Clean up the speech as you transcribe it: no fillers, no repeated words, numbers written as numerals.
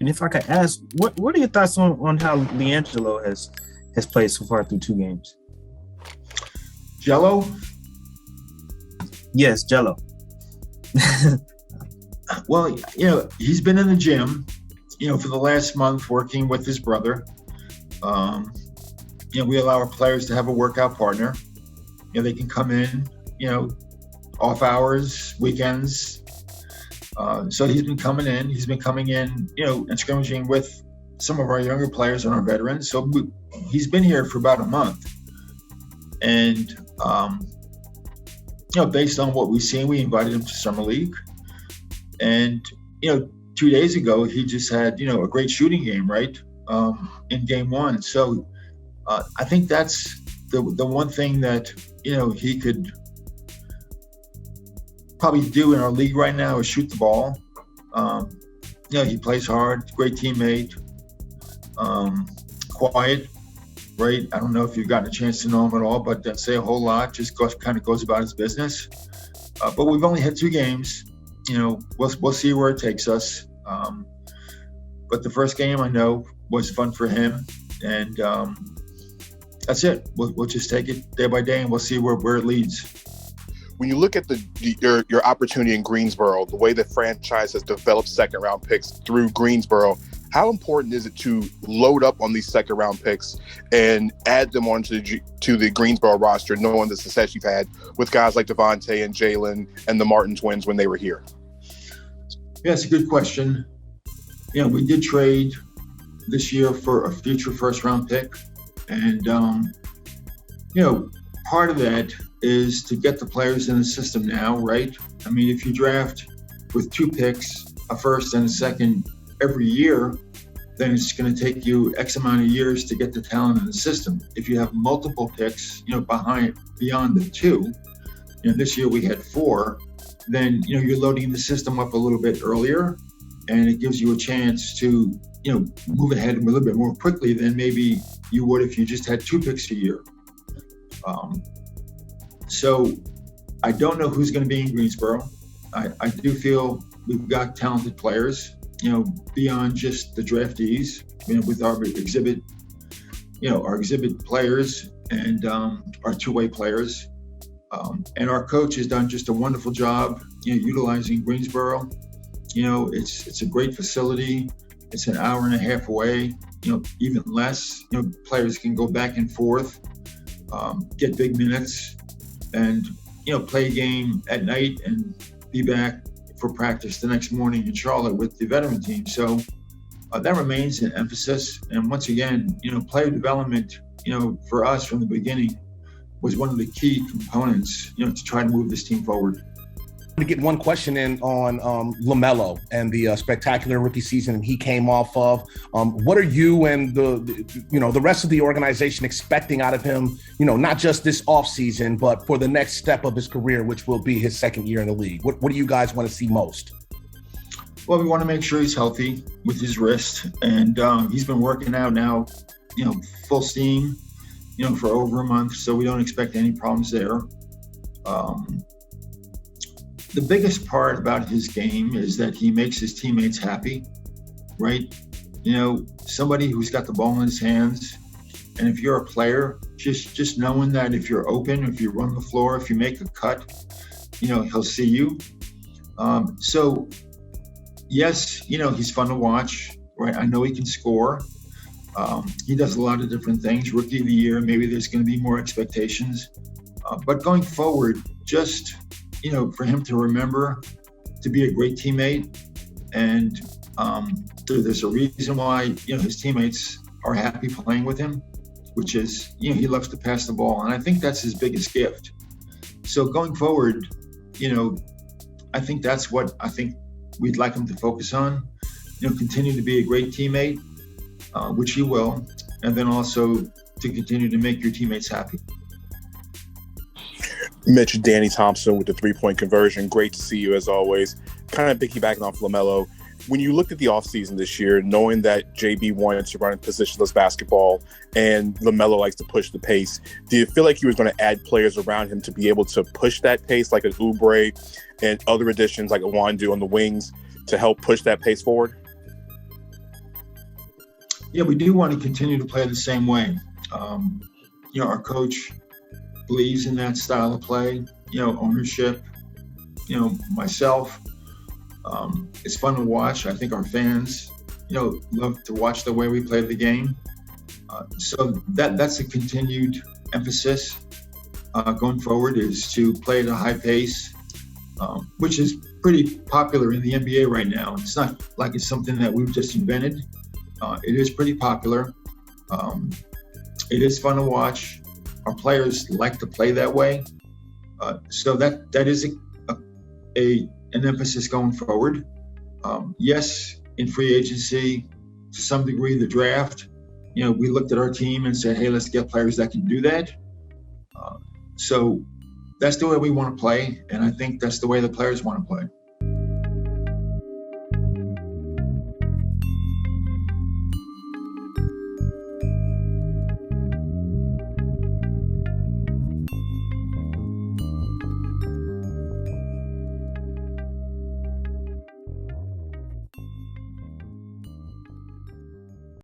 And if I could ask, what are your thoughts on how LiAngelo has played so far through 2 games? Jello? Yes, Jello. Well, he's been in the gym, for the last month working with his brother. We allow our players to have a workout partner. They can come in, off hours, weekends. So he's been coming in. He's been coming in, and scrimmaging with some of our younger players and our veterans. So he's been here for about a month. And, based on what we've seen, we invited him to Summer League. And, 2 days ago, he just had, a great shooting game, right, in game one. So I think that's the one thing that, he could probably do in our league right now is shoot the ball. He plays hard, great teammate, quiet, right? I don't know if you've gotten a chance to know him at all, but doesn't say a whole lot, just kind of goes about his business. But we've only had 2 games. We'll see where it takes us. But the first game I know was fun for him, and that's it. We'll just take it day by day, and we'll see where it leads. When you look at your opportunity in Greensboro, the way the franchise has developed second-round picks through Greensboro, how important is it to load up on these second-round picks and add them onto the Greensboro roster, knowing the success you've had with guys like Devontae and Jalen and the Martin twins when they were here? Yeah, it's a good question. We did trade this year for a future first-round pick, and part of that is to get the players in the system now, right? I mean, if you draft with 2 picks, a first and a second every year, then it's going to take you X amount of years to get the talent in the system. If you have multiple picks, beyond the 2, this year we had 4, then, you're loading the system up a little bit earlier, and it gives you a chance to, move ahead a little bit more quickly than maybe you would if you just had 2 picks a year. So I don't know who's going to be in Greensboro. I do feel we've got talented players, beyond just the draftees, with our exhibit, our exhibit players and our two-way players. And our coach has done just a wonderful job, utilizing Greensboro. It's a great facility. It's an hour and a half away, even less. Players can go back and forth, get big minutes, and play a game at night and be back for practice the next morning in Charlotte with the veteran team. So that remains an emphasis. And once again, player development, for us from the beginning was one of the key components, to try to move this team forward. To get one question in on LaMelo and the spectacular rookie season he came off of. What are you and the rest of the organization expecting out of him? Not just this offseason, but for the next step of his career, which will be his second year in the league. What do you guys want to see most? Well, we want to make sure he's healthy with his wrist, and he's been working out now, full steam, for over a month. So we don't expect any problems there. The biggest part about his game is that he makes his teammates happy, right? Somebody who's got the ball in his hands. And if you're a player, just knowing that if you're open, if you run the floor, if you make a cut, he'll see you. So yes, he's fun to watch, right? I know he can score. He does a lot of different things. Rookie of the year, maybe there's going to be more expectations. But going forward, just for him to remember to be a great teammate, and there's a reason why his teammates are happy playing with him, which is he loves to pass the ball, and I think that's his biggest gift. So going forward, I think that's what we'd like him to focus on. Continue to be a great teammate, which he will, and then also to continue to make your teammates happy. Mitch, Danny Thompson with the 3-point conversion. Great to see you as always. Kind of piggybacking off LaMelo. When you looked at the offseason this year, knowing that JB wanted to run in positionless basketball and LaMelo likes to push the pace, do you feel like you were going to add players around him to be able to push that pace, like an Oubre and other additions like a Wandu on the wings to help push that pace forward? Yeah, we do want to continue to play the same way. Our coach believes in that style of play. Ownership. Myself. It's fun to watch. I think our fans, love to watch the way we play the game. So that's a continued emphasis going forward, is to play at a high pace, which is pretty popular in the NBA right now. It's not like it's something that we've just invented. It is pretty popular. It is fun to watch. Our players like to play that way. So that is an emphasis going forward. Yes, in free agency, to some degree, the draft, we looked at our team and said, hey, let's get players that can do that. So that's the way we want to play, and I think that's the way the players want to play.